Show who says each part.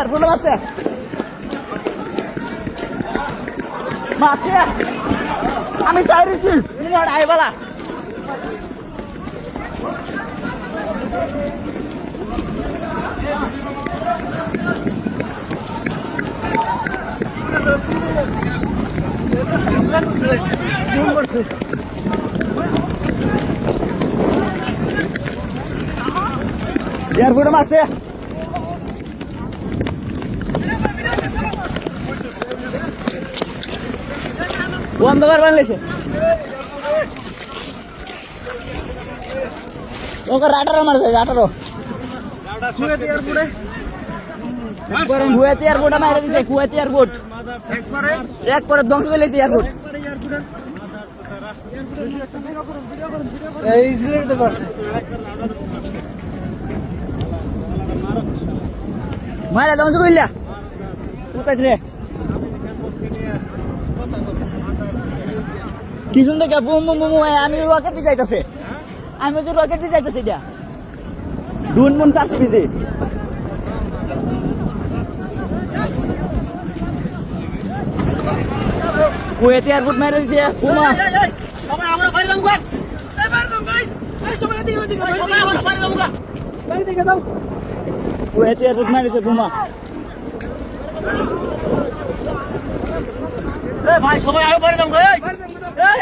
Speaker 1: airport আছে মাছে আমি চাইছি মিনিট আইবালা এয়ারফোর্ট মারছে অন্ধকার বানলেছে ওকে রাটারও মারছে রাটারও কুয়েত এয়ারপোর্ট মারা দিছে কুয়েত এয়ারপোর্ট এক করে ধ্বংস করে লেছে এয়ারপোর্ট মারা ধ্বংস করলা রে কি সুন্দর বুম বুম বুম আমি রকেট দিয়ে যাইতেছে আমি যে রকেট দিয়ে যাইতেছি এটা দুন মুন চাষি বিজি কুয়েত এয়ারপোর্ট মেরে দিছে কুমা সবাই আমরা বাইরে যাবো এই বাইরে যাবো ভাই এই সবাই এদিকে এদিকে সবাই আমরা বাইরে যাবো বাইরে দিকে দাও কুয়েত এয়ারপোর্ট মেরে দিছে কুমা এই ভাই সবাই আরো বাইরে যাবো এই